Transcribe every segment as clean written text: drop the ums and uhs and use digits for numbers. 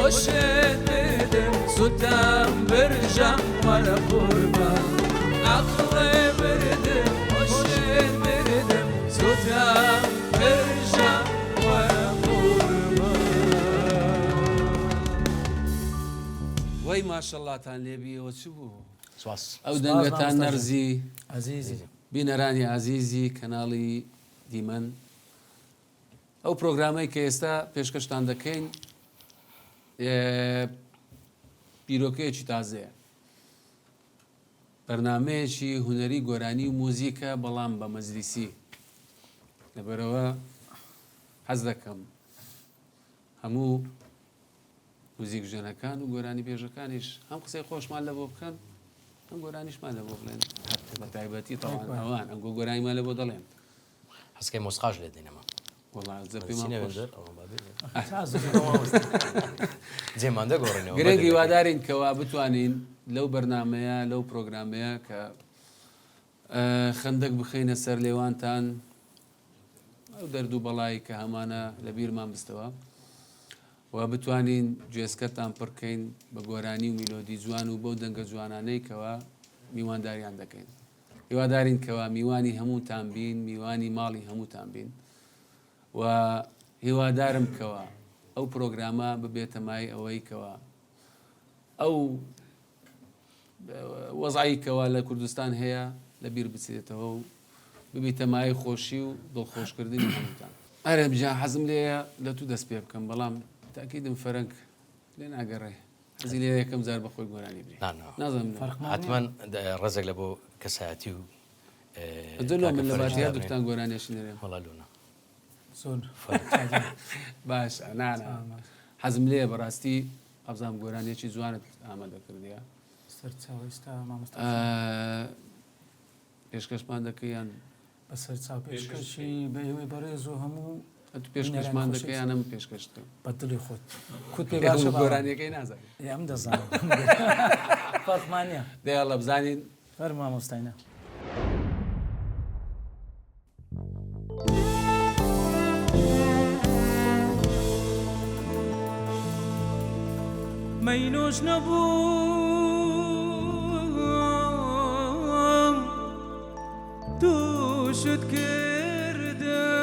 خوشت بردم سوتم برجم ولا قربان عقل بردم خوشت بردم سوتم برجم ولا قربان وای ماشەڵڵاتان لێبیەوە چ بوو سواس ئەو دەنگەتان نەرزی عزیزی بینەرانی عزیزی کەناڵی دیمەن ئەو پرۆگرامەی کە ئێستا پێشکەشتان دەکەین بیرۆکەیەکی تازەیە بەرنامەیەکی هونەری گۆرانی و موزیکە بەڵام بە مەجلیسی لەبەرەوە حەز دەکەم هەموو موزیک ژنەکان و گۆرانی پێشەکانیش هەم قسەی خۆشمان لە بۆ بکەن ئەم گۆرانیشمان لە بۆ بڵێن بە تایبەتی تەواان ئەوان ئەم گۆرانیمان لە بۆ دەڵێن حەسکەی مۆسقاژ لێ دێنەوە جێماندە گۆڕینەوە گرنگی وادارین کەوا بتوانین لەو بەرنمەیە لەو پرۆگرامەیە کە خندێک بخینە سەر لێوانتان ئەو دەردوو بەڵایی کە هەمانە لە بیرمان بستەوە و بتوانین گوێسکەتان پڕکەین بە گۆرانی و میلۆدی جوان و بەو دەنگە جوانانەی کەوا میوانداریان دەکەین هیوادارین کەوا میوانی هەمووتان بین میوانی ماڵی هەمووتان بین و هیوادارم کەوا ئەو پرۆگرامە ببێتە مای ئەوەی کەوا ئەو وەزعی کەوا لە کوردستان هەیە لە بیر بچێتەوە و ببیتە مای خۆشی و دڵخۆشکردنی هەمووتان ئەرێ بجا حەزم لێیە لە تو دەست پێ بکەم بەڵام تاکیدم فەرەنگ لێ ناگەڕێ حەزی لێ یەکەم جار بە خۆی گۆرانی بێ نازانم حتمەن ڕێزێک لە بۆ کەسایەتی و دڵۆ من لە باتیا دوتان گۆرانیش نێرێ وەڵا لونا باش نانە حەزم لێ بەڕاستی ئەبزام گۆرانێکی جوانت ئامادە کردیە پێشکەشمان دەکەیان بەسەر چاو پێشکەشی بە ئێوەی بەڕێز و هەموو پێشکەشمان دەکەیان ئەم پێشکەشتە بە دڵی خۆت کوت پێ باشە گۆرانیەکەی نازانێت ئەم دەزانم فەرمانە دەیاڵە بزانین فەرمو مامۆستاینە مەینۆش نەبووم تووشت کردم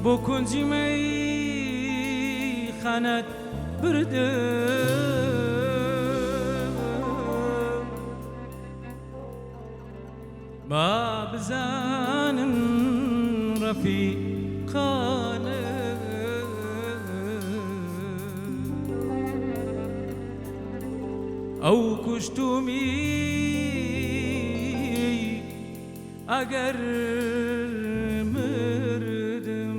بۆ کونجی مەیخانەت بردم با بزانم ڕەفیقانە ئەو کوشتومی ئەگەر مردم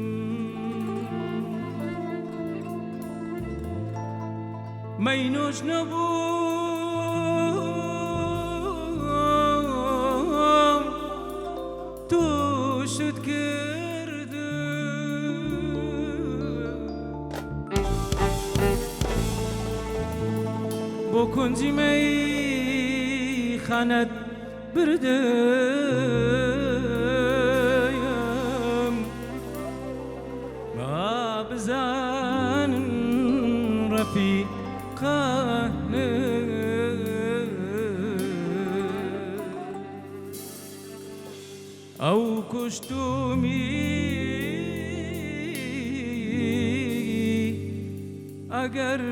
مەینۆش نەبووم تووشت بۆ کونجی مەیخانەت بردم با بزانم ڕەفیقانە ئەو کوشتومی ئەگەر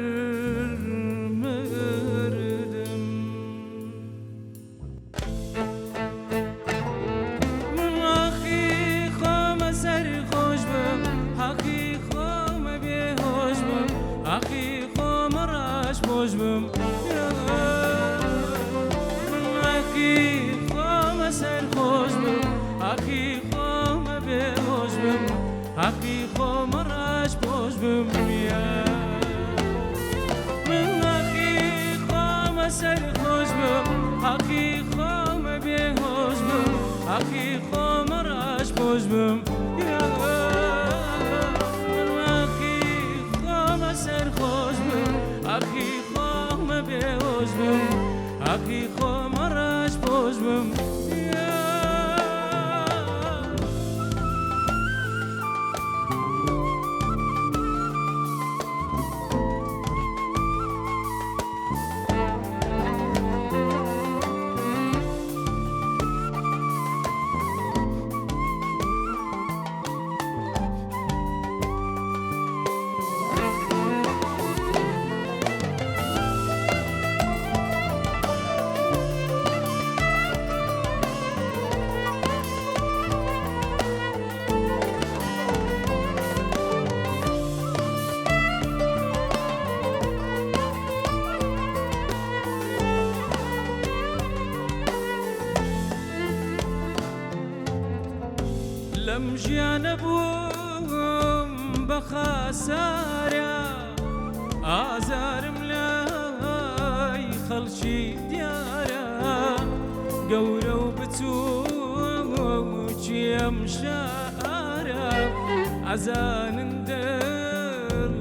لەم ژیانە بووم بە خاسارە ئازارم لای خەڵکی دیارە گەورە و بچووکی ئەم شارە ئەزانن دڵ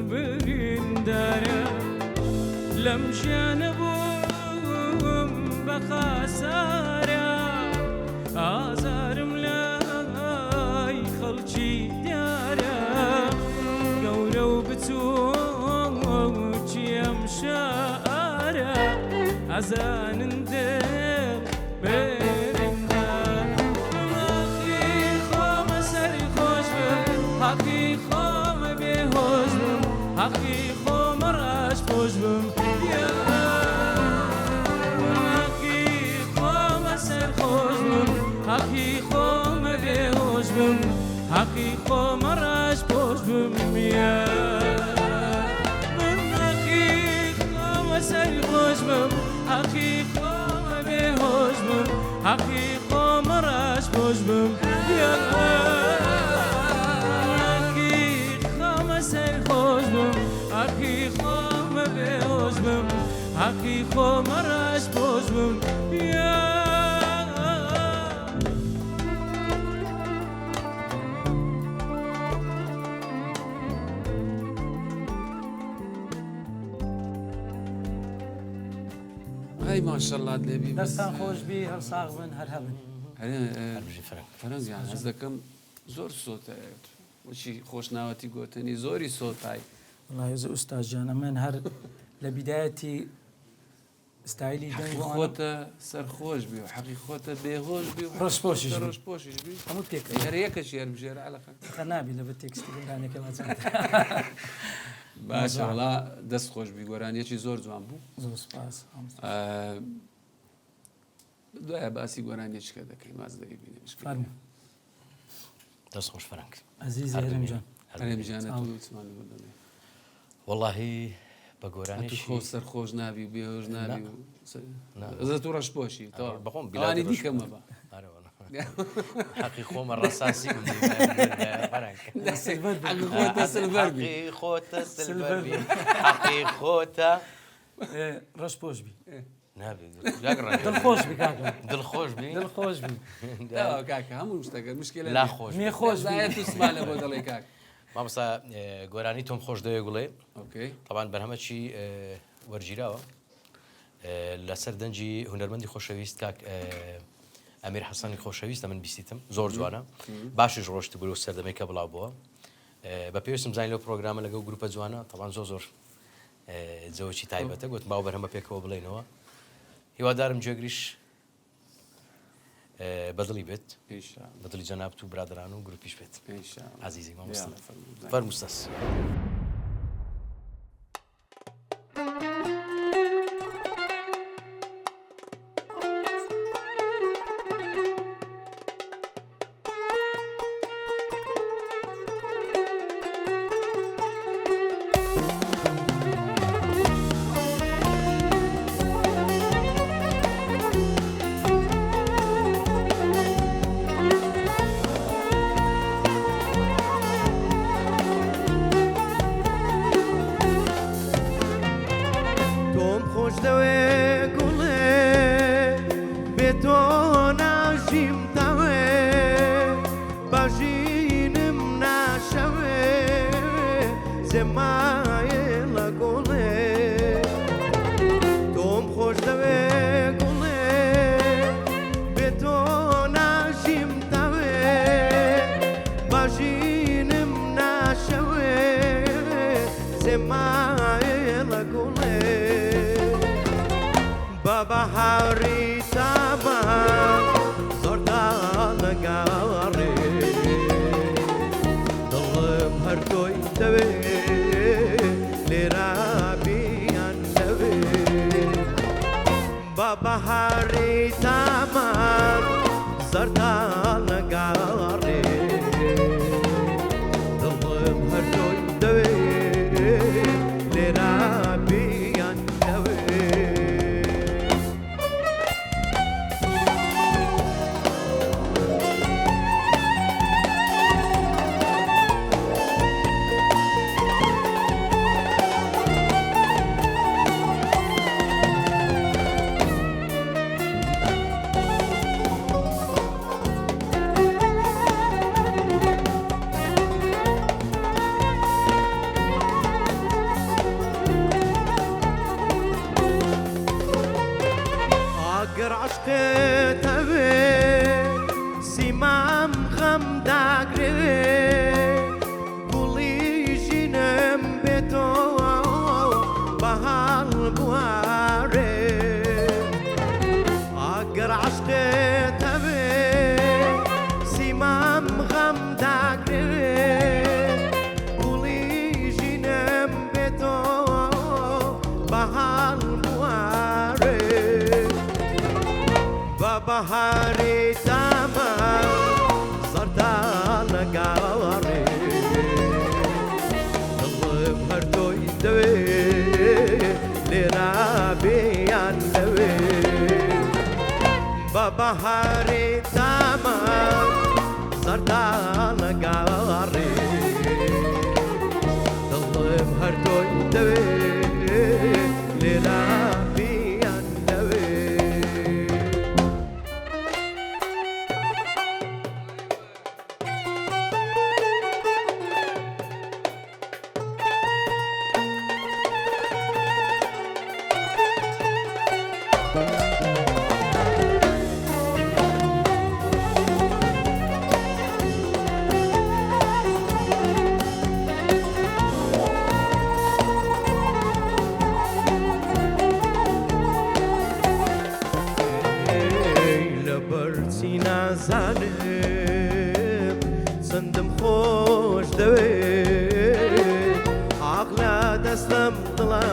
بریندارە لەم ژیانە بووم بە خاسارە ئازارم لای خەڵکی دیارە گەورە و بچووکی ئەم شارە ئەزانن دڵ بریندارە ئاخی خۆمە سەری خۆش بم حەقی خۆمە بێهۆش بم حەقی خۆمە ڕاش خۆش بم حەقی خۆمە سەر خۆش بم حەقی خۆمە بێهۆش بم حەقی خۆمە ڕاش خۆش بم من حەقی خۆمە سەری خۆش بم حەقی خۆمە بێهۆش بم حەقی خۆمە ڕاش خۆش بم حەقی خۆمە سەر خۆش بم حەقی خۆمە بێهۆش بم حەقی خۆمە ڕاش خۆش بم هاي ما شاء الله دلبي دەستان خۆش بی هەر ساغ بن هەر هەبن هەربژی فرەنگ فرەنگ یان هەز دەکەم زۆر سۆتە وشی خۆشناوەتی گوتنی زۆری سۆتای والله يا أستاذ جانا من هر لبدايتي ستايلي حەقی دنگو خۆتە سەرخۆش بی و حەقی خۆتە بێهۆش بی و ڕۆژپۆشیش بی. ڕۆژپۆشیش بی همو تيك هەر یەکەش یاربژێرە عەلەقە خنابي لبتكست قلنا كما تسمعت باشە وڵا دەست خۆش بی گۆرانیەکی زۆر جوان بوو زو سپاس دوایە باسی گۆرانیەکە دەکەی ماز دەبینێ فرمو دەست خۆش فرەنگ عزيزي هرم جان هەرێم ژیانەت و چمان بۆ دەمێ واللهی بە تو گۆرانیشی خۆ سەرخۆش نابی و بێهۆش نابی نا. زە تو ڕەشپۆشی بەخۆم توانی دیکەمە بە حەقی خۆمە ڕەساسی خۆتە سلڤەر بی حەقی خۆتە سلڤەر حەقی خۆتە رش بوش بي نابێ دل خوش بي كاكا دڵخۆش بی دل خوش بي کاکە هەموو شتەکە مشکلە لا خۆش مي خوش زایە بي تو سمانە بۆ دەڵێ کاک مامۆستا گۆرانی تۆم خۆش دەوێ گوڵێ ئۆکەی طبعا بەرهەمەکی وەرگیراوە لەسەر دەنجی هونەرمەندی خۆشەویست کاک ئەمیر حەسەنی خۆشەویستە من بیستیتم زۆر جوانە باشیش ڕۆشت بوو سەردەمەی کە بڵاو بووە بە پێویستم زانین لەو پرۆگرامە لەگەڵ گروپە جوانە طبعا زۆر جەوەکی تایبەتە گوت باو بەرهەمە پێکەوە بڵێنەوە هیوادارم جێگریش بەدڵی بێت بەدڵی جەناب و برادران و گروپیش بێت عزیزی مامۆستا فەرموستەس تۆم خۆش دەوێ گوڵێ بێ تۆ ناژیم تاوێ باژینم ناشەوێ زێمایە لە گوڵێ تۆم خۆش دەوێ گوڵێ بێ تۆ ناژیم تاوێ باژینم ناشەوێ زێمایە لە گوڵێ بەبەهاری تامان زۆردا لەگەڕێ دڵم هەر تۆی دەوێ لێرە بیان دەوێ بەبەهاری تامان زۆردا لەگەڕێ دڵم هەر تۆی دەوێ لێرە بیان دەوێ غەم داگرێ گوڵی ژینم بێتەوە بەهاڵ بوارێ ئەگەر عەشقێت هەبێ سیمام غەم داگرێ گوڵی ژینم بێتەوە بەهاڵ بوارێ بە بەهاری تامە زەردا نەگاڕێ دڵم هەر تۆی دەوێ لێرە بێیان لەوێ بە بەهاری تامە زەردا نەگاڕێ دڵم هەر تۆی دەوێ لێرە بێیان لەوێ لەبەرچی نازانم چەندم خۆش دەوێت عەقلە دەستم دڵە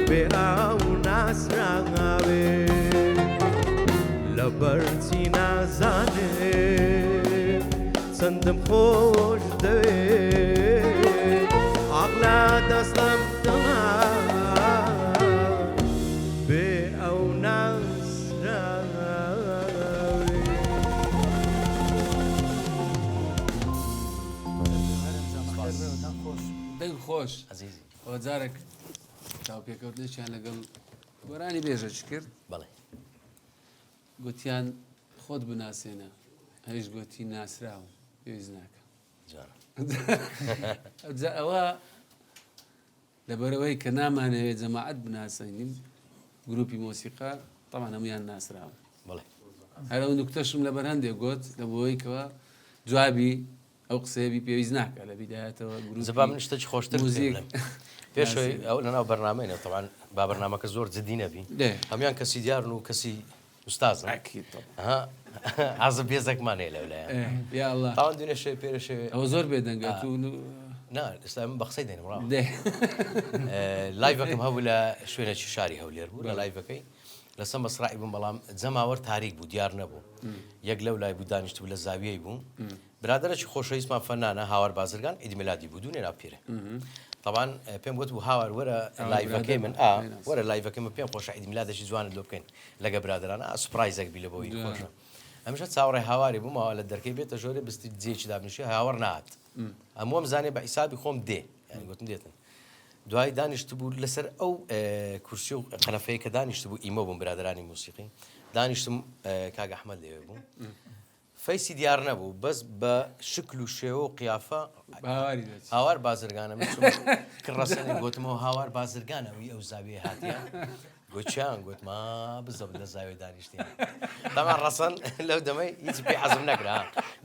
بێ ئاو ناسراوێ لەبەرچی نازانم چەندم خۆش دەوێت عەقلە دەستم دڵە بێ ئەو دەنگ خۆش عزیزی ئەوە جارێک چاوپێکەوتنێکیان لەگەڵ گۆرانی بێژەچ کرد بەڵێ گوتیان خۆت بناسێنە هەیش گوتی ناسراوم پێویست ناکەم جوانە ئەوە لەبەرەوەی کە نامانەوێت جەماعەت بناسەینیم گروپی مۆسیقا تەمان هەمویان ناسراون بەڵێ هەر ئەو نوکتەشم لەبەر هەندێک گوت لە بۆی کەوە جوابی ئەو قسەیەبی پێویست ناکە لە بیدایەتەوە زەبا من شتێکی خۆشتر بڵێم. پێشەوەی ئەو لەناو بەرنامەیە تەوان با بەرنامەکە زۆر جددی نەبی هەمویان کەسی دیارن و کەسی ئوستازن ئازە بێزەکمان هەیە لەولایە یا ئەڵڵا تاوان دوێنێ شێ پێرە شێوێ ئەوە زۆر بێدەنگات و نا ئێستا من بە قسەی دێنم ڕاو لایڤەکەم هەبوو لە شوێنێکی شاری هەولێر بوو لە لایڤەکەی لەسەر مەسرعی بووم بەڵام جەماوەەر تاریک بوو دیار نەبوو یەک لەو لای بوو دانیشت بوو لە زاویەی بوو برادرێکی خۆشەویستمان فەنانە هاوار بازرگان ئیدمیلادی بوو دوو نێرا پێرە طبعاً پێم گوت بوو هاوار وەرە لایڤەکەی من وەرە لایڤەکەی من پێم خۆشە ئیدمیلادێکی جوانت لۆ بکەین لەگە برادرانە سوپرایزێک بی لە بۆی خۆشە ئەمشە چاوەڕێ هاواری بوومەوە لە دەرکەی بێتە ژۆرە بستی جێکی دابنیشی هاوار نات ئەموم زانێ بە ئیسابی خۆم دێ یعنی گوتم دێتن دوای دانیشت بوو لەسەر ئەو کورسی و قەنەفەیە کە دانیشت بوو ئیمە بووم برادرانی موسیقی دانیشتم کاک ئەحمەد لێوێ بوو فەیسی دیار نەبوو بەس بە شکل و شێوە و قیافە هاوار بازرگانە کڕەسەنێ گوتمەوە هاوار بازرگانەوەی ئەو زاویە هاتیە گوتیان گوتما بزەب لە زاوێ دانیشتیان تەمان ڕەسەن لەو دەمەی هیچ پێ حەزم نەکرا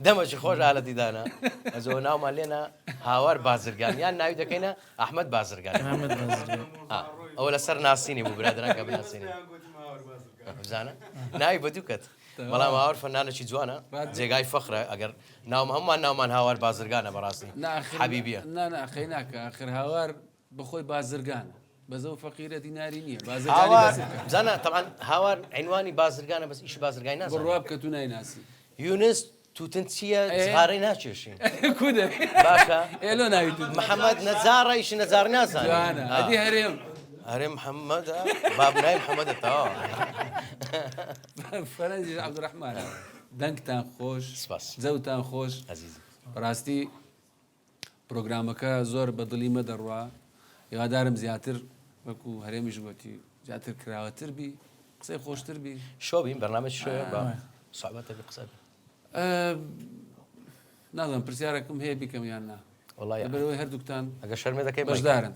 دەمەکی خۆش حالەتیدانە ئەزەوە ناومان لێنە هاوار بازرگان یان ناوی دەکەینە ئەحمەد بازرگان ئەوە لەسەر ناسینی بوو برادران کە بناسینی بزانە ناوی بە دووکەت بەڵام هاوار فەنانێکی جوانە جێگای فەخرە ئەگەر ناوم هەمومان ناومان هاوار بازرگانە بەڕاستی حەبیبیە ناخی ناکە ئاخر هاوار بەخۆی بازرگانە بەزەو فەقیرە دیناری نییە بزانە تەمان هاوار عینوانی بازرگانە بەس ئیش بازرگای نازانێت بڕواب کە تو نایناسی یونس توتن چییە زغارەی ناچێشین باشە ئێلۆ ناوی محەممەد نەجارە ئیشی نەجار نازانە ئەدی هەرێم هەرێ محەممەدە بابنای محەممەدەتەوە فەرەنجی عەبدوڕەحمانە دەنگتان خۆش سپاس جەوتان خۆش عەزیز بەڕاستی پرۆگرامەکە زۆر بەدڵی مەدەڕوا هیوادارم زیاتر وەکو هەرێمیش گوتی زیاتر کراوەتر بی قسەی خۆشتر بی شۆبین بەرنامەی شوێ بە سوعبەتە قسە نازانم پرسیارێکم هەیە بیکەم یان نا بەرەوەی هەردووکتان ئەگە شەرمێ دەکەی بەشدارن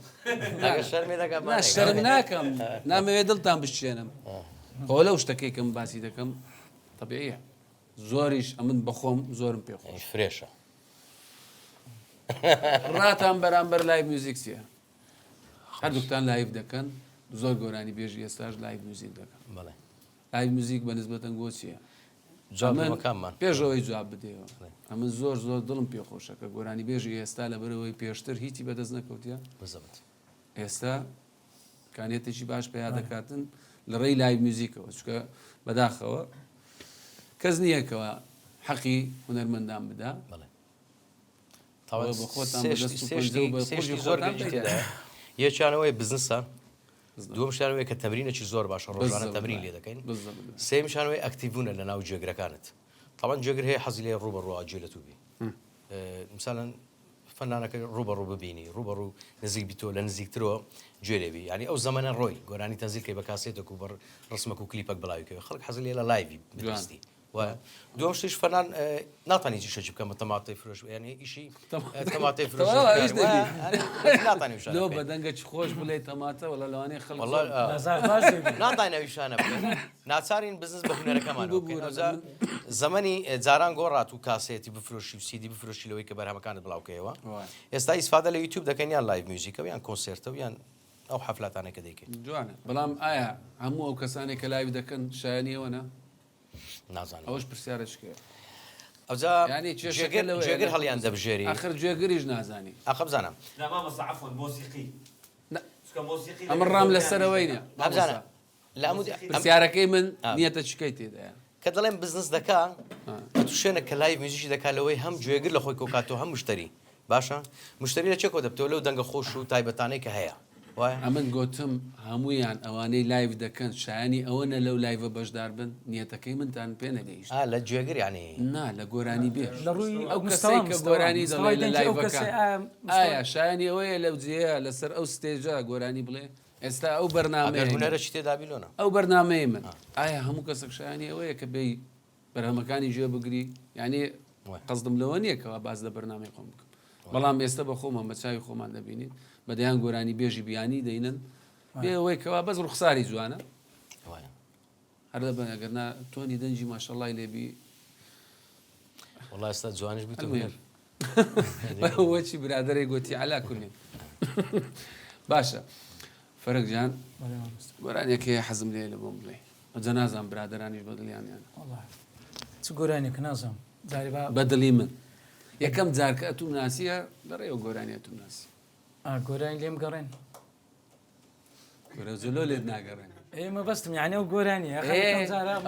شەرمێ دەکەم شەرم ناکەم نامەوێت دڵتان بشێنم بۆ لەو شتەکەی کەم باسی دەکەم طبیعیە زۆریش ئەمن بەخۆم زۆرم پێخۆش فرێشە ڕاتان بەرامبەر لایڤ موزیک چیە؟ هەردووکتان لایڤ دەکەن زۆر گۆرانی بێژی ئێستاش لایڤ موزیک دەکەن بەڵێ لایڤ موزیک بە نسبەتەن گۆ چییە؟ جوابەکانمان پێشەوەی جواب بدەوە ئەمە زۆر دڵم پێخۆشە کە گۆرانی بێژی ئێستا لە بەرەوەی پێشتر هیچی بەدەست نەکەوتە بزەبت ئێستا کانێتێکی باش پێیا دەکاتن لە ڕێی لایڤ موزیکەوە چکە بەداخەوە کەس نییەکەوە حەقی هونەرمەندان بدا بەڵێ بە خۆتان بەدەست و پەنجە و بە خۆشی زۆر خۆتان گەنجی بگەن. تێدایە یەکیانەوەی بزنسە دووەم شانەوەی کە تەمرینێکی زۆر باشە ڕۆژانە بالضبط. تەمرین لێ دەکەین بالضبط. سێم شانەوەی ئەکتیڤونە لە ناو جێگرەکانت طبعا جێگر هەیە حەزی لێ ڕوبەڕوە جێ لە تووبی مثلەن فەنانەکە ڕوبەڕوو ببینی ڕوبەڕوو نزیک بیتۆ لە نزیکترەوە گوێ لێبی ینی ئەو زەمانە ڕۆی گۆرانی تەنزیلکەی بە کاسێتێک و بەر ڕسمەک و کلیپەک بڵاویکەوە خەڵک حەزی لێ لە لایڤی بنویستی وایە دووەم شتیش فەنان ناتوانانی چیشەکی بکەم بە تەماتەی فرۆش ینی ئیشی تەماتەی فرۆش ناتوانانی وشانە لۆ بکەین. بەدەنگە خۆش بڵێ تەماتە وەڵە لەوانەیە خەڵک والله باش ناتای نەویشانە بکەین ناچارین بزنس بە هونەرەکەمان زەمەنی جاران گۆڕات و کاسێتی بفرۆشی و سیدی بفرۆشی لەوەی کە بەرهەمەکانت بڵاوکەوە ئێستا ئیسفادە لە یوتیوب دەکەین یان لایڤ میوزیکەوە یان کۆنسێرتەوە یان ئەو حەفلاتانێکە دەیکەین جوانە بەڵام ئایا هەموو ئەو کەسانێک کە لایڤ دەکەن شایانیەوەە نازانم ئەوەش پرسیارشکە ئەوجا ینی جێگر هەڵیان دەبژێری آخر جێگەریش نازانی ئەخە بزانم لا ما مصر عفوا موسيقي لا. موسيقي ئەمە ڕام لەسەرەوەینە ئەبزانە لە هەموو پرسیارەکەی من نیەتە چکەی تێدایە کە دەڵێن بزنس دەکا تو شوێنە کە لایڤ میوزیکی دەکات لەوەی هەم گوێگر لە خۆی کۆکاتەوە هەم مشتری باشە مشتری لە چێ کۆ دەبتەوە لەو دەنگە خۆش و تایبەتانەی کە هەیە وایە ئەمن گوتم هەمویان ئەوانەی لایڤ دەکەن شایانی ئەوەنە لەو لایڤە بەشدار بن نیەتەکەی منتان پێ نەگەیشت لە گوێگر یانی نا لە گۆرانی بێ لە ڕووی ئەو کەسەی کە گۆرانی دەڵێ لە لایڤەکان ئایا شایانی ئەوەیە لەو جێە لەسەر ئەو ستێژە گۆرانی بڵێ ئێستا ئەو بەرنامە هونەرەی تێدا بیلۆنە ئەو بەرنمەیە من ئایا هەموو کەسێک شایانی ئەوەیە کە بێ بەرهەمەکانی ژێ بگری یعنی قەزدم لەوە نییەکەوە باز لە بەرنامەی خۆم بکەم بەڵام ئێستا بە خۆمە مەچاوی خۆمان دەبینین بەدەیان گۆرانی بێژی بیانی دەینن بێ ئەوەی کەوا بەس ڕوخساری جوانە هەر لە بەنەگەرنا تۆنی دەنجی ماشەڵای لێبی وڵای ئێستا جوانش بیت وەچی برادەرێک گوتی علا کولێن باشە فەرق جان گۆرانێکی حەزم لێ لە بۆم بڵێ ئەجە نازان برادەرانیش بەدڵیانیان چ گۆرانێک نازم جاری بەدڵی من یەکەم جارکە ئەتوم ناسیە دەڕێەوە گۆرانی ئەتوم ناسی گۆرانی لێم گەڕێن گۆرەزلۆ لێت ناگەڕێن ئێمە بەستم یانە و گۆرانی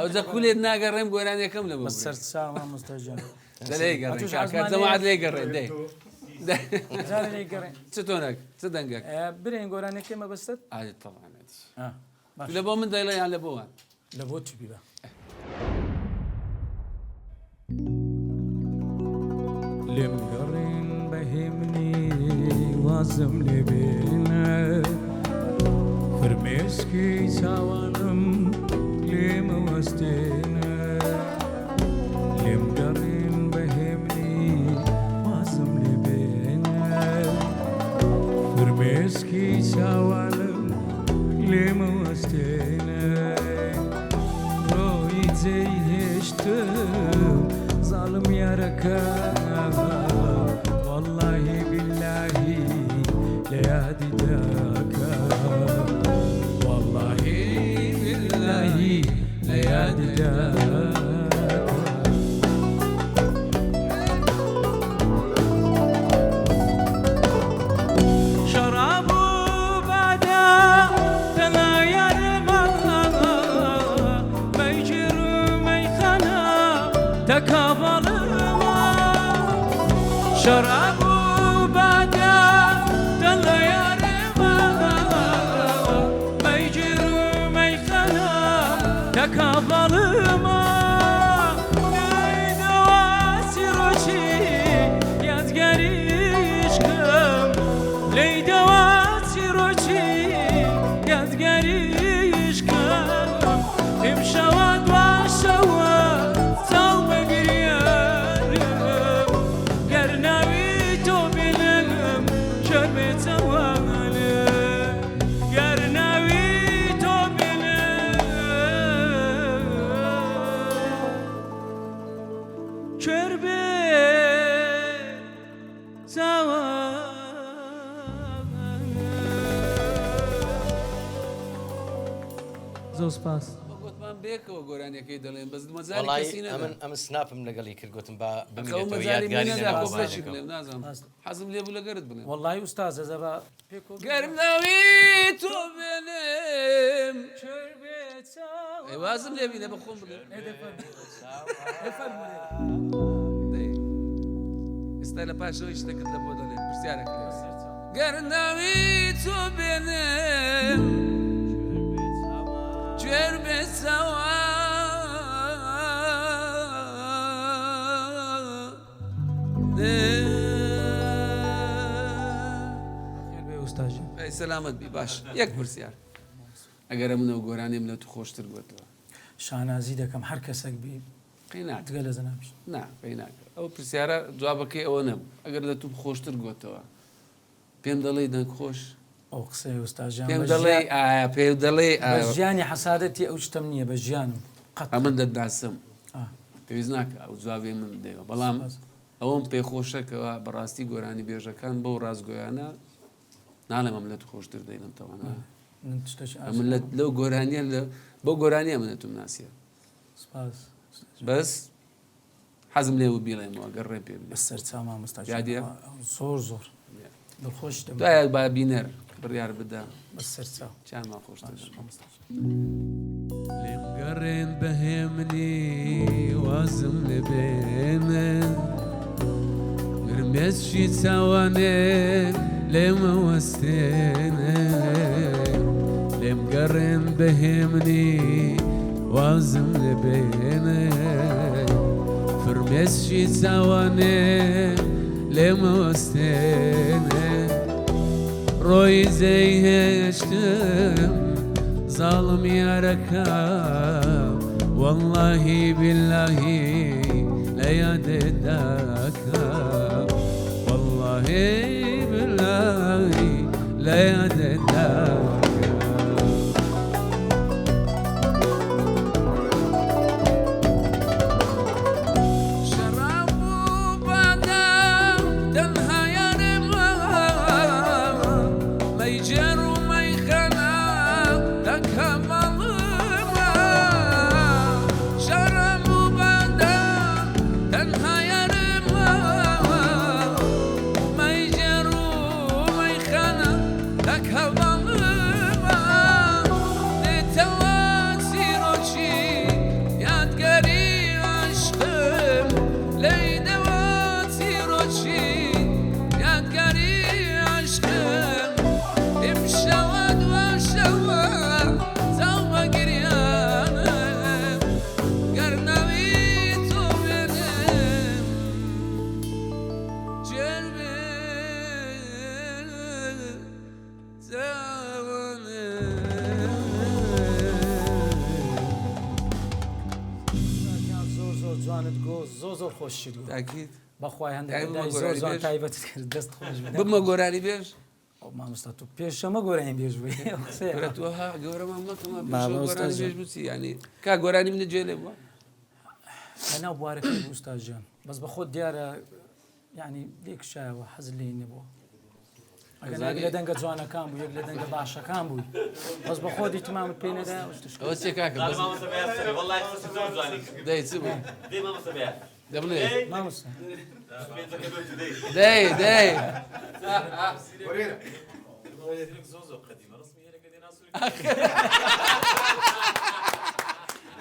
ئەوجە کولێت ناگەڕێم گۆرانەکەم لە بۆ سەر چاوە مستەجان دەڵێگەڕێن لێ گەڕێن دێ لێ گەڕێن چ تۆنەک چ دەنگەک برێن گۆرانێکی مە بەستت ئاێت تەڵانێت لە بۆ من دەیڵە یان لە بۆوان لە بۆ چی بیبە لێم گەڕێن بەهێمنی وازم لێ بێنە فرمێسکی چاوانم لێمە وەستێنە لێم گەڕێن بەهێمنی وازم لێ بێنە فرمێسکی چاوانم لێمە وەستێنە ڕۆی جێی هێشتم زاڵم یارەکە واللهی باللهی لە یادی دەکە واللهی باللهی لە یادی دەکە شراب وبادا دل يارما ما يجر ما يخنا تكابل ما نيدا واسيروشي يزغريشكم ليدا واسيروشي يزغريشكم امشواد وشواد صوب چربه زۆر سپاس. گوتمان بێکەوە گۆرانیەکەی دەڵێن بەس مەزاری وڵی کەسی نەدا. ئەمن سناپم لەگەڵی کرد گوتم بە ئەو بمێنێتەوە مەزاری یادگاری منەدا لەگەڵ کۆفرەشی بابەکەم. بڵێم نازانم حەزم لێ بوو لەگەرت بڵێم. والله ئوستاز ئەزەبا گەرمناوی تۆ بێنێم وازم لێ بینە بە خۆم بڵێم. ئێستا لە پاشەوەی شتەکەت لە بۆ دەڵێم پرسیارێک لێ. گەرمناوی تۆ بێنێم گوێر بێتەوە ئوستاژی ئەی سەلامەت بی باش یەک پرسیار ئەگەرە منەوە گۆرانیم لە تو خۆشتر گوتەوە شانازی دەکەم هەر کەسێک بی قەی ناکە دگە لە زەنابش نا قەی ناکە ئەو پرسیارە جوابەکەی ئەوە نەبوو ئەگەر لە تو خۆشتر گوتەوە پێم دەڵێ دەنگ خۆش ئەو قسەی ئوستاژیان پێم دەڵێ ئایا پێم دەڵێ بە ژیانی حەسادەتی ئەو شتم نییە بە ژیانم قەت من دەداسم آه. پێویست ناکە ئەو جوابێ من دێەوە بەڵام ئەوەم پێخۆشەکەەوە بەڕاستی گۆرانی بێژەکان بەو ڕازگۆیانە ناڵێم ئەم لە تو خۆشتر دەینم تەوانە من لەو گۆرانیە بەو گۆرانیە منەتم ناسیە سپاس بەس حەزم لێ و بیڵێمەوە گەڕ ڕێ پێ بە سەر چاما مستاژ یادیە؟ زۆر دڵخۆش دەم دوایە با بینەر بڕیار بدا بە سەر چاو چامان خۆشتر لێم گەڕێن بەهێمنی وازم لێ بێنن گرمێزشی چاوانێن لێمە وەستێنن لێم گەڕێن بەهێمنی وازم لێ بێنن فرمێزشی چاوانێن لێمە وەستێنن ڕۆی زەی هێشتم زاڵم یارەکەم واللهی باللهی لە یادێداکەم واللهی باللهی لە یادێداکەم زۆر خۆش تاکید بەخوای هەندێک زۆر زۆر تایبەت کرد دەست خۆش بمە گۆرانی بێژ ئەو مامۆستا تو پێشەمە گۆرانی بێژ بێ توها گەورەمان مەکەمە بێژ بچی ینی کا گۆرانی منە جێ لێ بووە لەناو بوارەکەی ئوستاژیان بەس بە خۆت دیارە یعنی لێک شایەوە حەز لێ نەبووە ئەگەر لە دەنگە جوانەکان بوو یەک لە دەنگە باشەکان بووی بەس بە خۆت ئیتمامت پێ نەدا ئەوە چێ کاکە دەی چ بوو دەبڵێ مامۆستا دەی دەی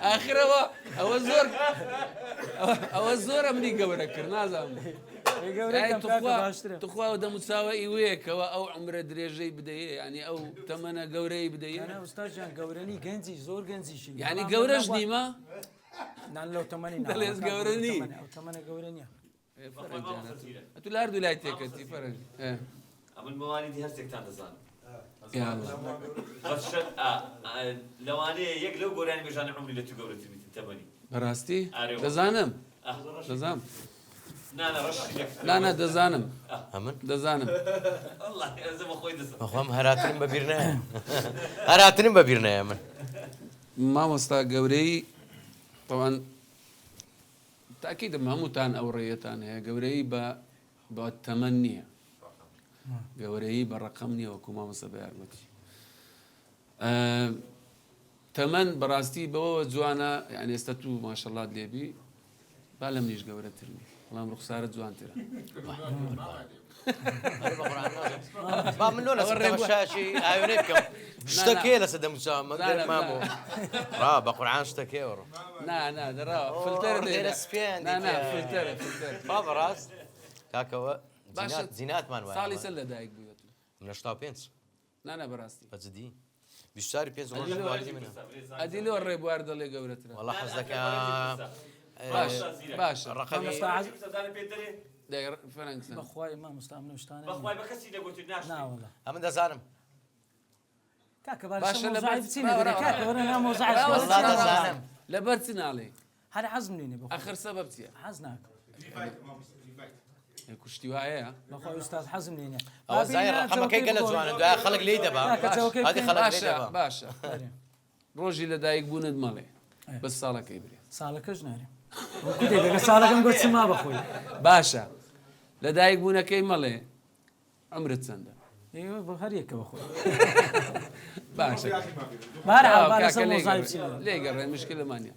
ئاخرەوە ئەوە زۆر ئەمری گەورە کرد نازانم توخوا دەموچاوە ئیوەیەکەوە ئەو عمرە درێژەی بدەیە ینی ئەو تەمەنە گەورەی بدەیە ئوستاژیان گەورەنی گەنجی زۆر گەنجیشی ینی گەورەش نیمە نان لەو تەمەنی دەڵێز گەورەنی ئەو تەمەنە گەورە نییە تو لار دوو لای تێکەتی فەرەنگ ئەمن موانیدی هەستێکتان دەزانم لەوانەیە یەک لەو گۆرانی بێژانە عمری لە تو گەورەتر بیت تەمەنی بەڕاستی دەزانم دەزانم نانە دەزانم ئەمن دەزانم بەخۆم هەراترم بەبیر نایە هەراترم بەبیر نایە من مامۆستا گەورەی تەوان تأكيد هەمووتان ئەو ڕێیەتان هەیە گەورەی بە تەمەن نییە گەورەی بە ڕقم نییە وەکو مامۆستا بەیارگوتی تەمەن بەڕاستی بەوە جوانە یعنی ئێستا تو ماشەڵات لێبی با لەم نیش گەورەترنی بەڵام ڕوخسارە جوانترە با من لۆ لە شاشی ئاوێنێ بکەم شتەکێ لە سەدەم مامۆ بە قورعان شتەکێوەڕ نا دەڕاوە فلتەر لێرە سپێن فلتەرە با بەڕاست کاکەوە زیناتمان وایە ساڵی سەر لەدایک بووێت من 85 نانە بەڕاستی بەجددی 25 ڕۆژ واردی منە ئەدی لەوە ڕێبوار دەڵێ گەورەترە وەڵا حەز دەکەم باشە ڕقەمی فەرەنگ بەخوای مامۆستا ئەم شتانە بەخوای بە کەسی دەگوتی ناشتی ناوەڵە ئەمە دەزانم کاکە باشە لە باشە لەبەر چ ناڵێ هەر حەزم لێنێ بە ئەخر سەبەب چییە حەز ناکەم کوشتی وایە بەخوای ئوستاد حەزم لێنێ ئەوە زای ڕقەمەکەی گەلە جوانە دوای خەڵک لێی دەبا هادی خەڵک لێی دەبا باشە ڕۆژی لەدایک بوونت مەڵێ بەس ساڵەکەی برێ ساڵەکەش نارێ لەگە ساڵەکەم گوت چما بەخۆی باشە لەدایک بوونەکەی مەڵێ ئەمرت چەندە ئێوە بە هەر یەکە بەخۆی باشە لێگەڕێ مشکلمانە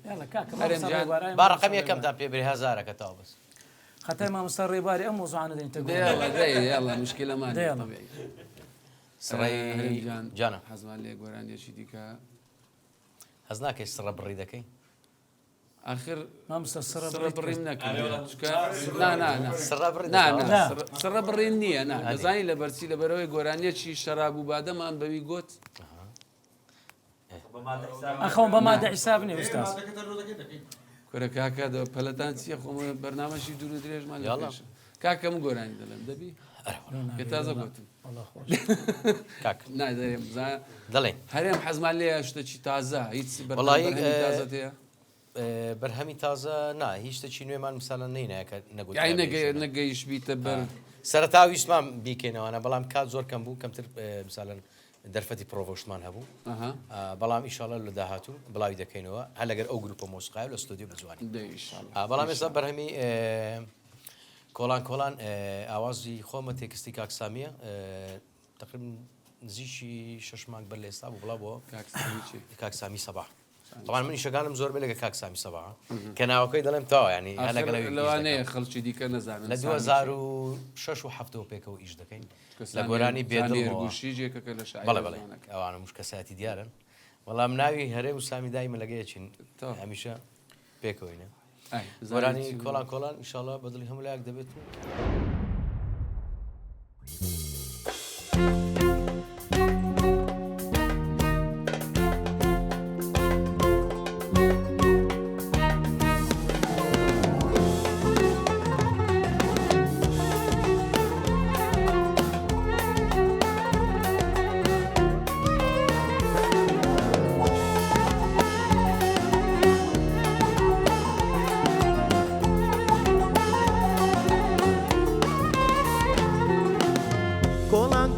با ڕقەم یەکەمتان پێ برێ هەزارەکە تاو بەس خەتای مامۆستا ڕێباری ئەم مۆزوعانە دەین یاڵا مشکلەمان سڕی جانە حەزمان لێ گۆرانیەکی دیکە هەز ناکەی سڕە بڕی دەکەی آخر مامۆستا سڕە بڕیم نەکرد سڕە بڕین نییە دەزانی لە بەرچی لەبەرەوەی گۆرانیەکی شەراب و بادەمان بەوی گوت ئەخەوم بە مادە حیساب نیە ئوستاز کورە کاکە پەلەتان چییە خۆمە بەرنامەشی دوور و درێژمان کاکەم گۆرانی دەڵێم دەبی پێ تازە گوتم نادەێم دەڵێ هەرێم حەزمان لێ شتەی تازە هیچ تازە هەیە بەرهەمی تازە نا هیچ شتێکی نوێمان مثالە نینایکە نەگوت نەگەیش بیتە بەر سەرەتا ویستمان بیکەینەوەە بەڵام کات زۆر کەم بوو کەمتر مثالەن دەرفەتی پرۆڤۆشتمان هەبوو بەڵام ئیشاڵە لە داهاتوو بڵاوی دەکەینەوە هەر لەگەر ئەو گروپە مۆسیقای لە ستودیۆ بجوانی بەڵام ئێستا بەرهەمی کۆڵان ئاوازی خۆمە تێکستی کاکسامیە تقریبا نزیشی 6 مانگ بەر لە ئێستا بوو بڵاوەوە کاکسامی سەباح طبعا من شەکانم زۆر بێ لەگە کاکسامی سەباح کە ناوەکەی دەڵێم تاوە ینی لەوانەیە خەڵکی دیکە نەزانن لە 2006 و هەفتەوە پێکەوە ئیش دەکەین لە گۆرانی بێدڵگوشیجێکەکە لە بەڵێ بڵێ ئەوانە مش کەساتی دیارن وەڵام ناوی هەرێ و سامی دایمە لەگەیەچین هەمیشە پێکەوەینە گۆرانی کۆڵان ئینشاڵڵا بەدڵی هەموو لایەک دەبێت و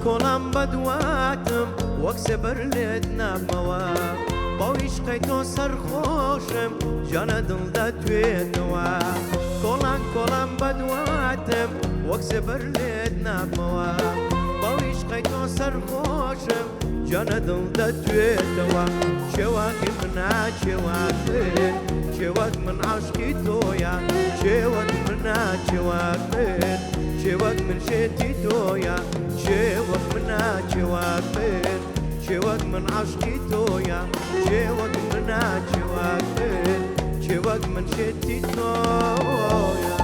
کۆڵان بەدواتم وەک سەبەر لێت نابمەوە باویشقەی تۆ سەرخۆشم جانە دڵدا توێتەوە کۆڵان بەدواتم وەک سەبەر لێت نابمەوە باویشقەی تۆ سەرخۆشم جانە دڵدا توێتەوە شێواکی منە چێواکن شێوەک من عاشقی تۆیە شێوەک منە چێواکن شێوەک من شێتی تۆیە شێوەک منە چێواکن شێوەک من عاشقی تۆیە شێوەک منە چێواکن شێوەک من شێتی تۆیە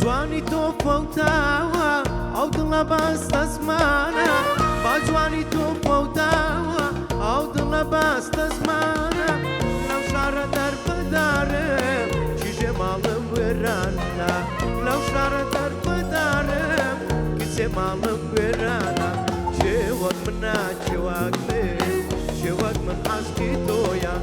جوانی تۆ فەوتاوە ئەو دڵە باستە زمانە با جوانی تۆ فەوتاوە ئەو دڵە باستە زمانە لەو شارە دەربدارم کیژێ ماڵم وێرانە لەو شارە دەربدارم کچێ ماڵم وێرانە شێوەک منە چێواک من شێوەک من عاشقی تۆیە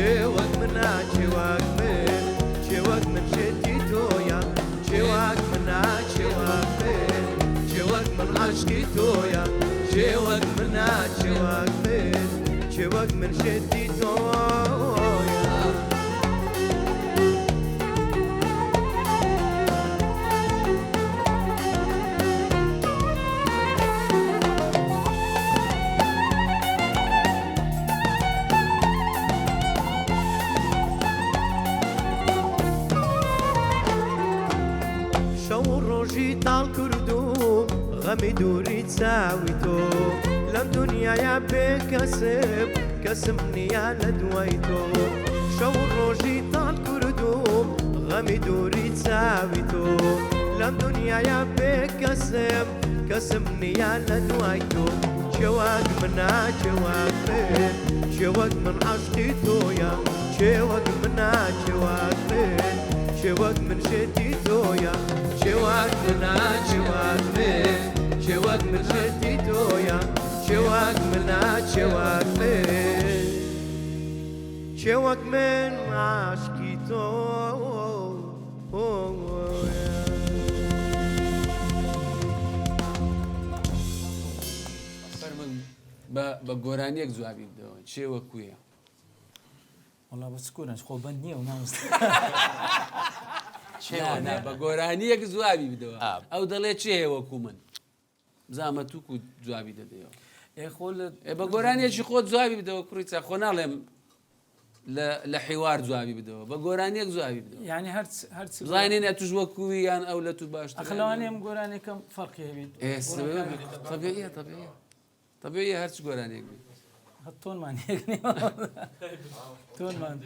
چێوەک منە چێوەک من چێوەک من شێتی تۆیە چێوەک منە چێوەک من چێوەک من عاشقی تۆیە چێوەک منە چێوەک من چێوەک من شێتی تۆیە تاڵ کردوم غەمی دووری چاوی تۆ لەم دنیاە بێ کەسم نییە لە دوای تۆ شەو ڕۆژی تاڵ کردوم غەمی دووری چاوی تۆ لەم دنیاە بێ کەسم نییە لە دوای تۆ چێوەک منە چێوەک من چێوەک من عاشقی تۆیە چێوەک منە چێوەک من چێوەک من شێتی تۆیە چێوەک منە چێوەک من چێوەک من شێتی تۆیە چێوەک منە چێوەک من چێوەک من عاشقی تۆ بە گۆرانیەک جوابی بدەوە چێوە کوێە وڵا بە چکۆرنج خۆ بەند نییە و ناوست بە گۆرانیەک جوابی بدەوە ئەو دەڵێ چێوەکو من زامە تووک و جوابی دەدەیەوە بە گۆرانیەکی خۆت جوابی بدەوە کوڕیچە خۆ ناڵێم لە حیوار جوابی بدەوە بە گۆرانیەک جوابی بدەوە یعنی هەر زانینە توش وەکووی یان ئەو لە تو باش ئەخلەوانێم گۆرانێکم فەرقی هەبێت طبيعي هرش قرانيك بي تۆنمان تۆنمان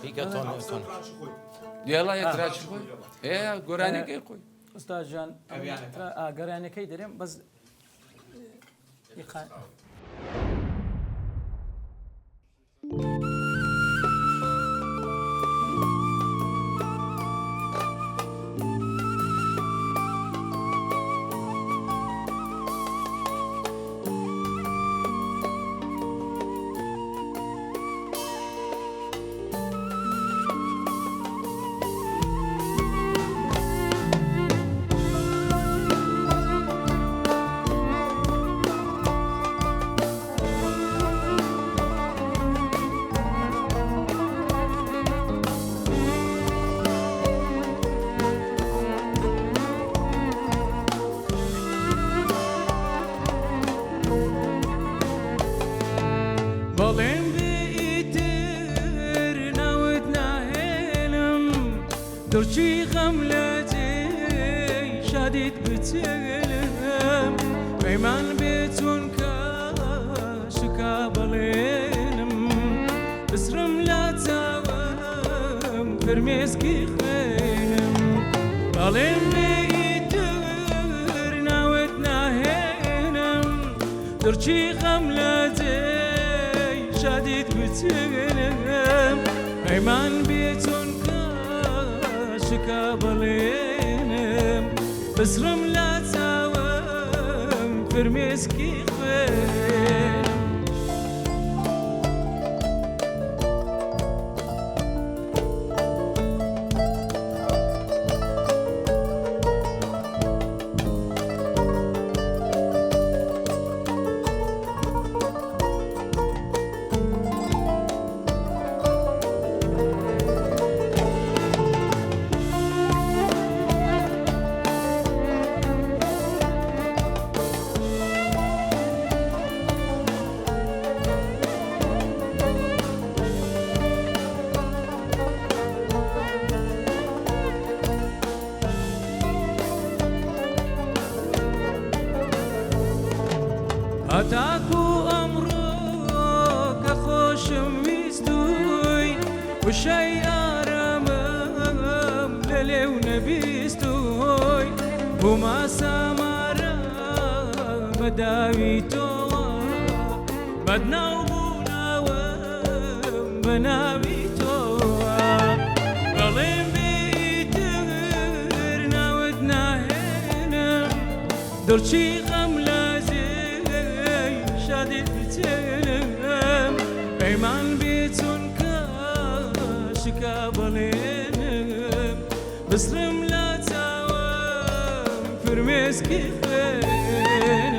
هیکە تۆن يلا يتراش خوي ايه قرانيك يا خوي ئوستاز جان گەرانەکەی دەرێم بەس بەڵێم بێئیتر ناوت ناهێنم دڵچی غەم لە جێی شادیت بچێلم پەیمان بێ چونکە شکا بەڵێنم بسرم لە چاوم فرمێسکی خوێنم بەڵێم بێئیتر ناوت ناهێنم دڵچی غەم لە جێی شادیت بچێنم پەیمان بێ چونکە شکا بەڵێنم بسرم لە چاوم فرمێسکی خوێنم هەتاکو ئەمڕۆ کە خۆشم ویستووی وشەی ئارامم لە لێو نەبیستووی بوومە سامارە بەداوی تۆوە بەدناو بوونەوەم بە ناوی تۆوە بەڵێم بێئیتر ناوت ناهێنم دڵچی غەم لە شادیت بچێنم پەیمان بێ چونکە بسرم لا تاوم فرميسكي خينم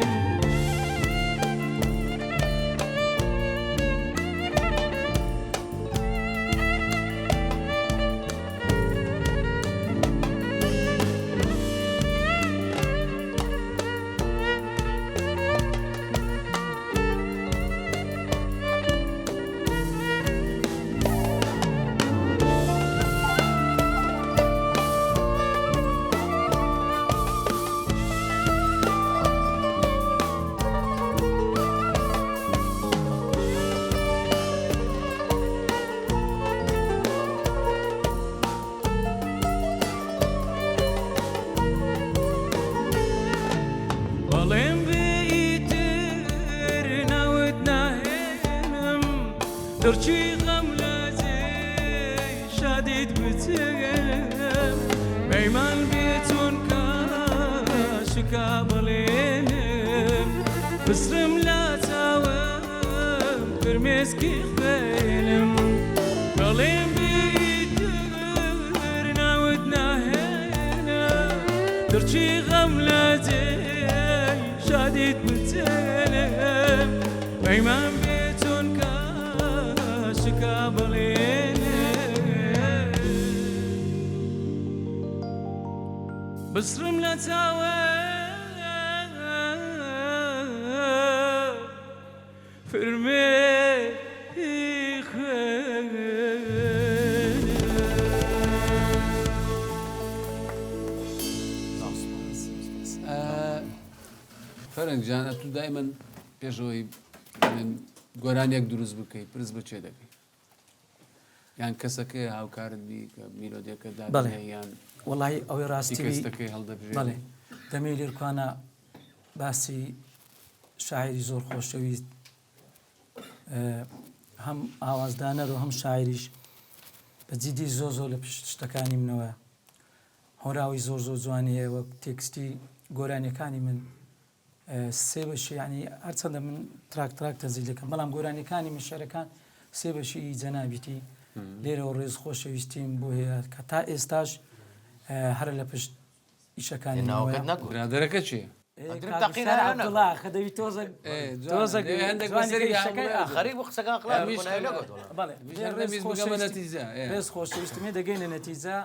ظلم بيتر ناودنا هنم درجي غملتي شديد بتغم بيمان بيتون كاشكا بلينم بسرم لا تاوم فرميسكي خينم ظلم بيتر ناودنا هنم درجي غملتي شديد متلم بيمان بيتون كاشكا بلينم بسرم لا تاوى فرمي فەرەنگ جان ئەتو دایمەن پێشەوەی گۆرانێک دروست بکەیت پرس بە چێ دەکەیت یان کەسەکەی هاوکارت بی کە میلۆدیەکە دایان وڵی ئەوەی ڕاستی کەستەکەی هەڵدەبژێت بەڵێ دەمەی لێرکوانە باسی شاعری زۆر خۆشەویست هەم ئاوازدانەر و هەم شاعریش بەجیدی زۆر لە پشت شتەکانی منەوە هۆراوی زۆر جوانی هەیە وەک تێکستی گۆرانیەکانی من سێ بەشی ینی هەرچەندە من تراک تەزیل دەکەم بەڵام گۆرانیەکانی من شێعرەکان سێ بەشی جەنابیتی لێرەوە ڕێز خۆشەویستیم بۆ هەیە کە تا ئێستاش هەر لە پشت ئیشەکانی برادەرەکە چیە؟ خەدەوی تۆزە خەریک بۆ قسەکان ڕێز خۆشەویستمی دەگەینە نەتیجە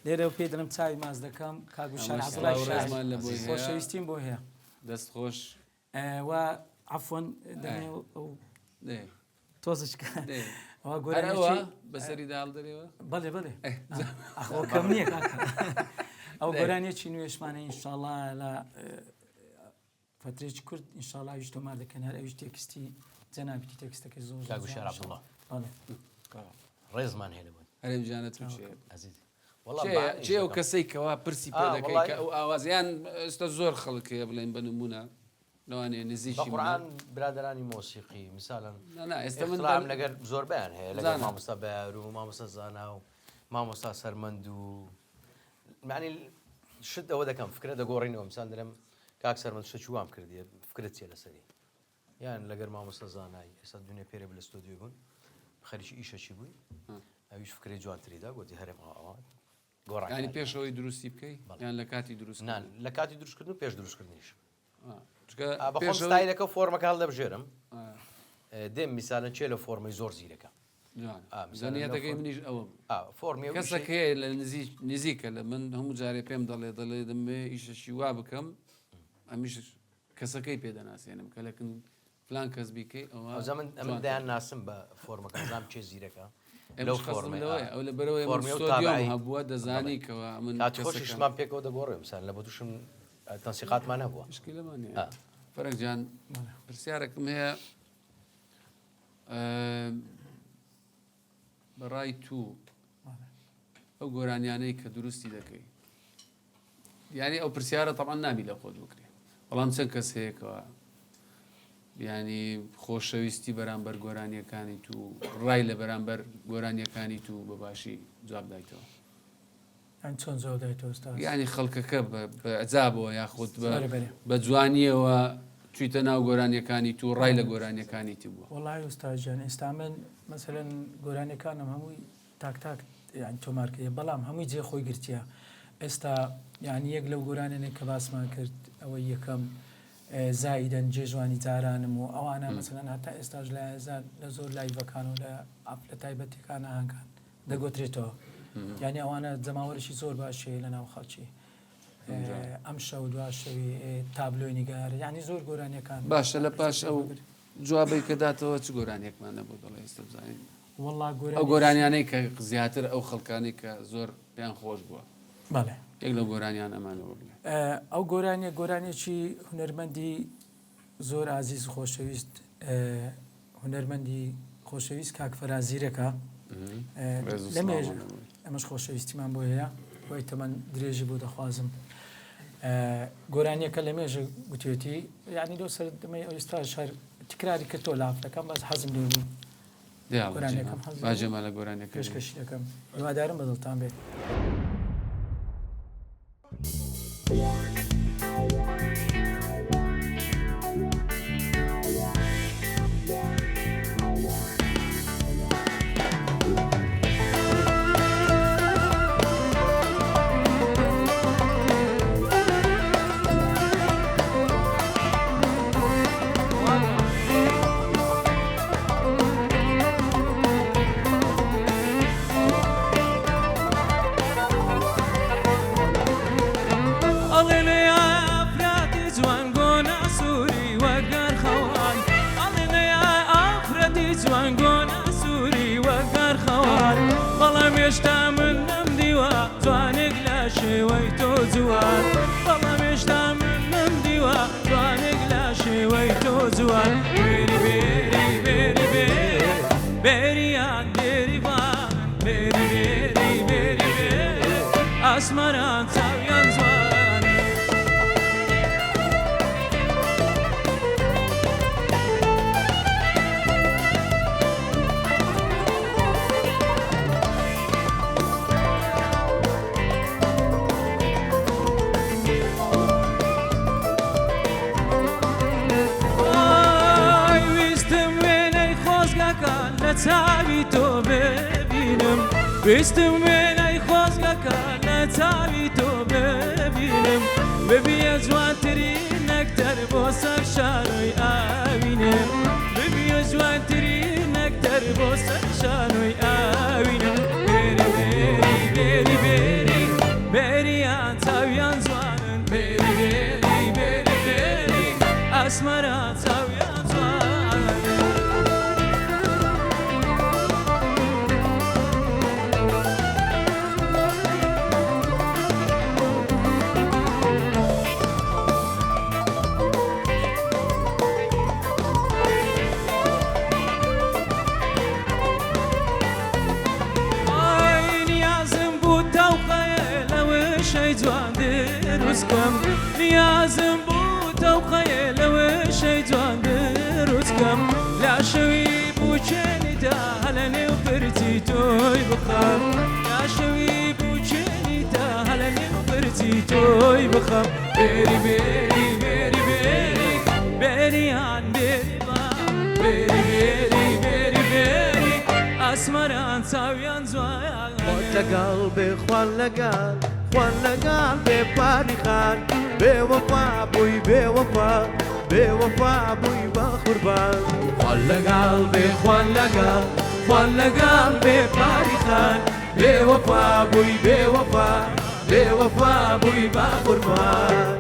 لێرە پێ دەڵم چاوی ماز دەکەم کاگوشان خۆشەویستیم بۆ هەیە دەست خۆش و عفۆن تۆزشکە گۆرانەوە بەسەری داڵدەرەوە بەڵێ بڵێ ئەخۆکەم نییە ئەو گۆرانیەکی نوێشمانە ئینشاءڵڵا لە فترێکی کورد ئینشاءڵڵا ویش تۆمار دەکەن هەر ئەویش تێکستی جەنابیتی تێکستەکەی زۆر کاگوشار عەبدوڵڵا ڕێزمان هەیە لەبوون هەرێم جانە تو عەزیزی چێ ئەو کەسەی کەوا پرسی پێ دەکەی کە ئەو ئاوازیان ئێستا زۆر خەڵکەیە بڵێن بە نمونە لەوانەیە نزیکی قورئان برادرانی مۆسیقی میساڵەن ئێستا من لەگەر زۆر بیان هەیە لەگەر مامۆستا بەیار و مامۆستا زانا و مامۆستا سەرمەند و معنی شت ئەوە دەکەم فکرە دەگۆڕینەوە میسال دەرم کاک سەرمەند شتێکی وام کردیە فکرت چیە لەسەری یان لەگەر مامۆستا زانایی ئێستا دنیا پێرە بە لە ستۆدیۆ بوون خەریکی ئیشەکی بووی ئەویش فکرەی جوانتریدا گوتی هەرێم ئاوات ینی پێشەوەی دروستی بکەی یان لە کاتی دروست لە کاتی دروستکردن و پێش دروستکردنیش بەخۆستایلەکە فۆرمەکە هەڵدەبژێرم دێم میسالەن چێ لە فۆرمەی زۆر زیرەکە زانیەتەکەی منیش ئەوم کەسێک هەیە لە نزیکە لە من هەموو جارێ پێم دەڵێ دەمێ ئیشەشی وا بکەم ئەمیش کەسەکەی پێدەناسێنم کە لەکن فلان کەس بیکەی ئەمە دایان ناسم بە فۆرمەکە زام چێ زیرەکە ئەو لە بەرەوەی هەبووە دەزانیکەوە من خۆشیشمان پێکەوە دەگۆڕێ مثال لە بە تووشم تەنسیقاتمان هەبووە شکلەمانێ فەرەنگ جان پرسیارێکم هەیە بەڕای تو ئەو گۆرانیانەی کە دروستی دەکەی یعنی ئەو پرسیارە تەمان نابی لە خۆت بکرێ بەڵام چەند کەس هەیەکەوە ینی خۆشەویستی بەرامبەر گۆرانیەکانی تو ڕای لە بەرامبەر گۆرانیەکانی تو بەباشی جواب دایتەوە چۆن جواب دایتەوە ینی خەڵکەکە بە عەجابەوە یاخود بە جوانیەوە چیتە ناو گۆرانیەکانی تو ڕای لە گۆرانیەکانی تی بووە وەڵای ئوستاژیان ئێستا من مەسەلەن گۆرانیەکانم هەمووی تاک یان تۆمارکەیە بەڵام هەمووی جێ خۆی گرتیە ئێستا یعنی یەک لەو گۆرانێک کە باسمان کرد ئەوەی یەکەم زایدەن جێژوانی جارانم و ئەوانە مەسەلەن هەتا ئێستاش لە زۆر لایڤەکان و لە تایبەتەکان ئاهەنگان دەگوترێتەوە یعنی ئەوانە جەماوەرشی زۆر باشەیە لە ناو خەڵکی ئەم شەو دوا شەوی تابلۆی نیگارە یعنی زۆر گۆرانیەکان باشە لە پاش ئەو جوابی کە داتەوە چ گۆرانێکمان نەبوو دەڵێ ئێستا بزانین والله ئەو گۆرانیانەی کە زیاتر ئەو خەڵکانی کە زۆر پێیان خۆش بووە بەڵێ یەک لە گۆرانیان ئەمانەوە بڵێ ئەو گۆرانێکی هونەرمەندی زۆر عزیز خۆشەویست هونەرمەندی خۆشەویست کاک فەرازیرەکە لەمێژ ئەمەش خۆشەویستیمان بۆ هەیە بۆی تەمەەن درێژی بۆ دەخوازم گۆرانیەکە لە مێژە گوتێتی یعنی دۆ سەر دەمەی ئەوستا شار تکراری کردۆ لافەکەم باز حەزم لێبوو باجەمە لە گۆرانەکە پێشکەشی دەکەم هیوادارم بەدڵتان بێت. هێشتا من نەمدیوە جوانێک لە شێوەی تۆ جوان بەڵام هێشتا من نەمدیوە جوانێک لە شێوەی تۆ جوان بێری بێری بێری بێری بێریان بێریوان بێری بێری بێری بێری ئاسمانان چاویان جوان چاوی تۆ ببینم ویستم وێنەی خۆزگەکان لە چاوی تۆ ببینم ببیە جوانترین نەکتەر بۆ سەر شانۆی ئاوینم ببیە جوانترین نەکتەر بۆ سەر شانۆی ئاوینم بێری بێری بێری بێری بێریان چاویان جوانن بێری بێری بێری بێری ئەسمەران چاویان جوانن نیازم بوو تەوقەیە لەوەشەی جوان دروستکەم لا شەوی بووچێنیدا هەلە نێو پرچی تۆی بخەم لا شەوی بووچێنیدا هەلە نێو پرچی تۆی بخەم بێری بێری بێری بێری بێریان بێریوان بێری بێری بێری بێری ئاسمەران چاویان جوان لەگەڵ بێ خوان لەگەڵ خوان لەگەڵ بێ پاری خان بێوەفا بووی بێوەفا بێوەفا بووی بە قوربان خوان لەگەڵ بێ خوان لەگەڵ خوان لەگەڵ بێ پاری خان بێوەفا بووی بێوەفا بێوەفا بووی بە قوربان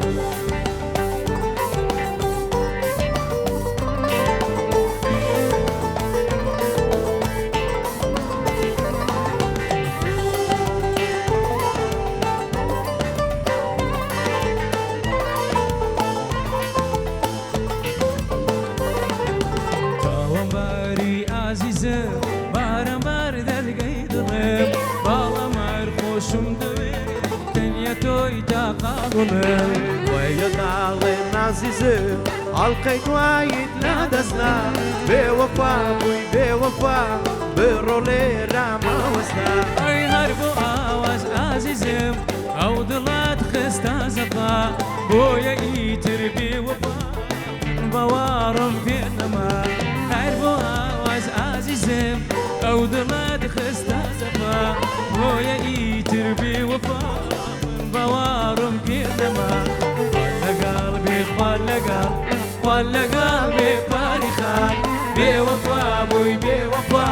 وەیەداڵێ نازیزم ئەڵقەی دوایت لا دەستنا بێوەفا بووی بێوەفا بڕۆڵێ رامەوەستا ئەی هەر بۆ ئاواز ئازیزم ئەو دڵات خستە زەفا بۆیە ئیتر بێوەفا بەوارم پێ نەما هەر بۆ ئاواز ئازیزم ئەو دڵات خستە سەفا بۆیە ئیتر بێوەفا من بەوارم گردەما لەگەڵ بێخوان لەگەڵ خوان لەگەڵ بێ پاری خان بێوەفا بووی بێوەفا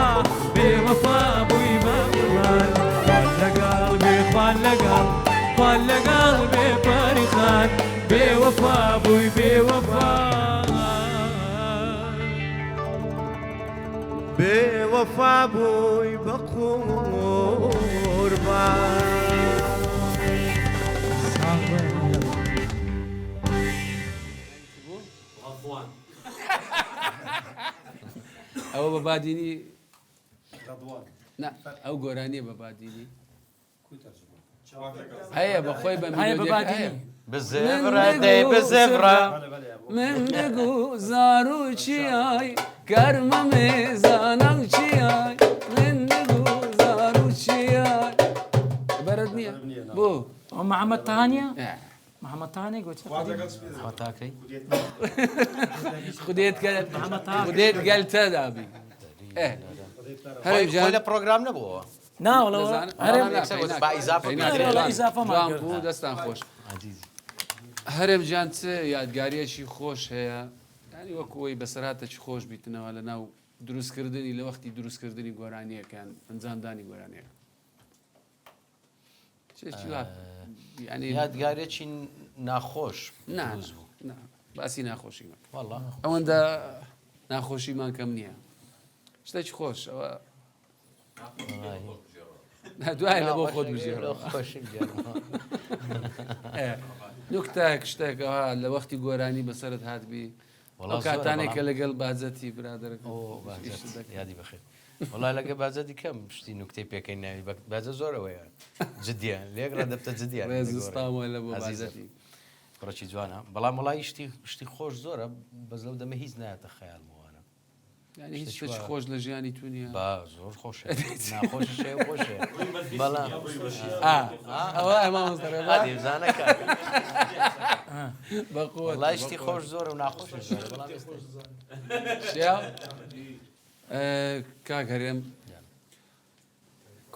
بێوەفا بووی بە قوربان خوان لەگەڵ بێخوان لەگەڵ خوان لەگەڵ بێ پاری خان بێوەفا بووی بێوەفا بێوەفا بووی بە قوربان ئەوە بە بادینی ئەو گۆرانیە بە بادینی هەیە بەخۆی بە هەیە بە میلۆدیەکە بادینی هەیە. بزێڤرە دەی بزێڤرە من بگو زارو چیای گەرمە مێزانم چیای من بگو زارو چیای بەرد نییە بۆ ئەو محەممەد تانیە محەممەد تانی گوت تاکەی خودێت گەلتە دابی هەرێ خۆی لە پرۆگرام نەبووەوە ناوەڵەوە جوان بوو دەستان خۆش هەرێم جان چ یادگاریەکی خۆش هەیە ینی وەکوی بەسەراتە چی خۆش بیتنەوە لە ناو دروستکردنی لە وەختی دروستکردنی گۆرانیەکان ئەنجامدانی گۆرانیەکە ینی یادگارێکی ناخۆش دروست بوو باسی ناخۆشی مەکە والله ئەوەندە ناخۆشیمان کەم نییە شتێکی خۆش ئەوە دوای لە بۆ خۆت بژێرەوە نوکتەك شتێکەوە لە وەختی گۆرانی بەسەرت هاتبی ئەو کاتانێکە لەگەڵ بازەتی برادەرەکە یادی بەخێر وڵای لەگە بازەتی کەم شتی نوکتەی پێکەی ناوی بازە زۆرەوەیە جدیە لێگرا دەبتە جدیە ڕێزستاوە لە بۆ بازەتی کوڕەکی جوانە بەڵام وڵای شتی خۆش زۆرە بەس لەو دەمە هیچ نایەتە خەیالمەوە ینی هیچ شتێکی خۆش لە ژیانی تو نییە زۆر خۆشە ناخۆش شێ خۆشێ بەڵام ئەوە ئەمامۆستەرێزانەکە بەڵای شتی خۆش زۆر و ناخۆش کاک هەرێم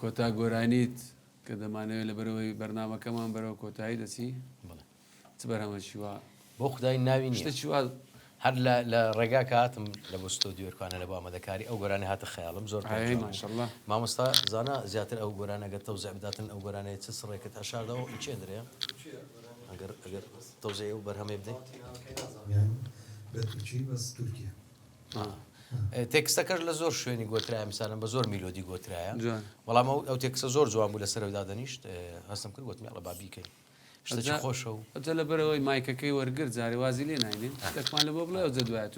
کۆتا گۆرانیت کە دەمانەوێت لە بەرەوەی بەرنامەکەمان بەرەوە کۆتایی دەچی چ بەرهەمە چیوە بۆ خدای ناوی شتە چیوە هەر لە ڕێگا کاتم لە بۆ ستۆدیۆرکانە لە بۆ ئەمەدەکاری ئەو گۆرانی هاتە خەیاڵم زۆر ماشەڵڵا مامۆستا زانە زیاتر ئەو گۆرانەگە تەوزیع بداتن ئەو گۆرانەیە چ سڕێکت هەشاردەوە چێ درێ ئەگەر تەوزیع و بەرهەمێ بدەیت تێکستەکەش لە زۆر شوێنی گۆترایە میسانم بە زۆر میلۆدی گۆترایە بەڵام ئەو تێکسە زۆر جوان بوو لە سەرەوەی دادەنیشت هەستم کرد گوتمی ئەڵە بابیکەین شتێکی خۆشە و ئەجە لە بەرەوەی مایکەکەی وەرگرت جارێ وازی لێ ناینێن شتێکمان لە بۆ بڵێ ئەو جە دوایەت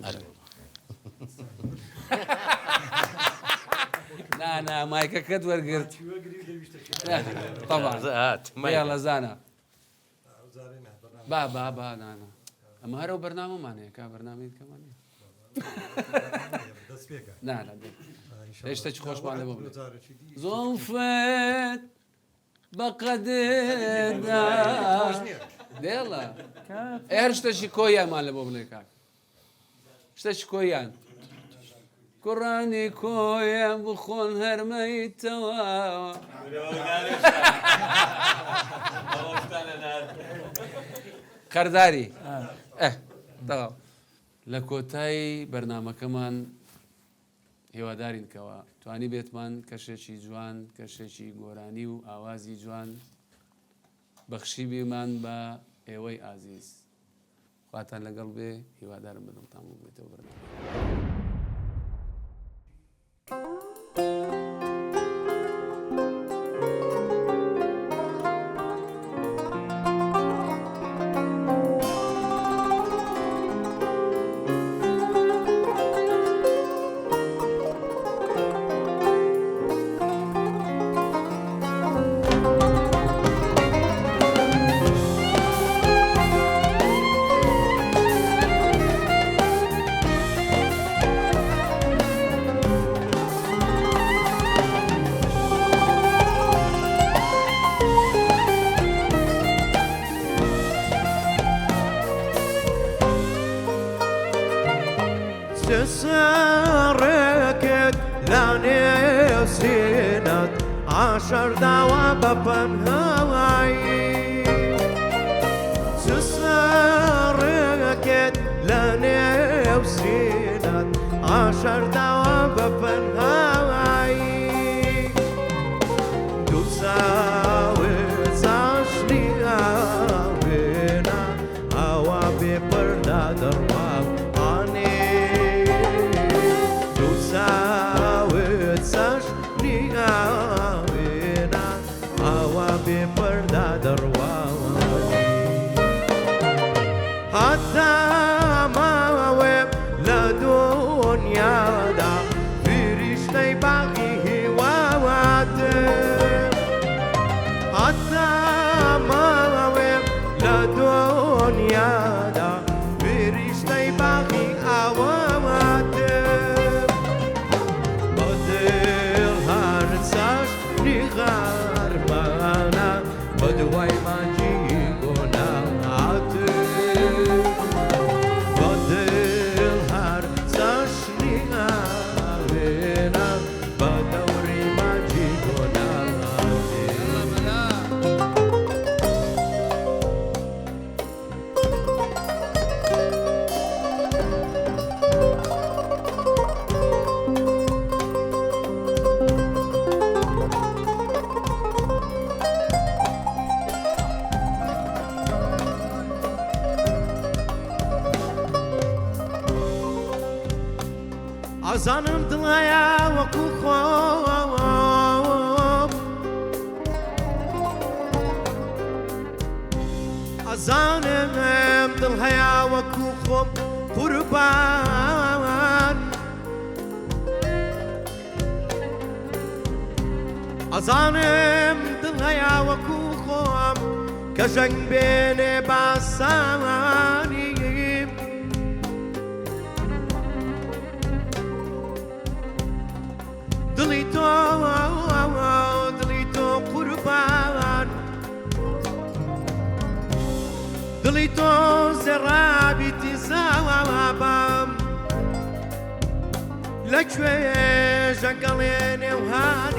نا مایکەکەت وەرگرت لە زانە با نانا ئەمە هەرەو بەرنامەمانەیە کا بەرنامەی کەمانە هێشتێکی خۆشمان لە بۆ بڵێ زۆفێت بەقەدێدا دێڵە هەر شتێکی کۆیانمان لە بۆ بڵێ کاک شتێکی کۆیان کوڕانی کۆیان بخۆن هەرمەیتەوە قەرداری لە کۆتایی بەرنامەکەمان هێوادارین کەوە توانی بێتمان کەشێکی جوان کەشێکی گۆرانی و ئاوازی جوان بەخشی بێمان بە ئێوەی ئازیز خواتان لەگەڵ بێ هیوادارم بەدڵتان بێتەوە بەرنامە سركت لاني وسينات عاشر داوا بپنهایی سسرکت لنیو سینات عاشر داوا بپنهایی دوساوت زاشنی آوینا هوا بی پرده درواو آنی دوساوت زاشنی آوینا هوا بی پرده درواو حتى ما ويب لدنيا دا في رشتي باقي هواته حتى ما ويب لدنيا دا في رشتي باقي هواته بدل هرساش نغار معنا بدوي ما جيقونا أزانم دڵەیە وەکوو خۆم ئەزانم دڵ هەیە وەکوو خۆم قوربان ئەزانم دڵ هەیە وەکوو خۆم کە ژەنگ بێنێ باسانی دڵی تۆ قوربان دڵی تۆ زێڕابیتی زاوابام لەکوێ ژەنگەڵێ نێوهان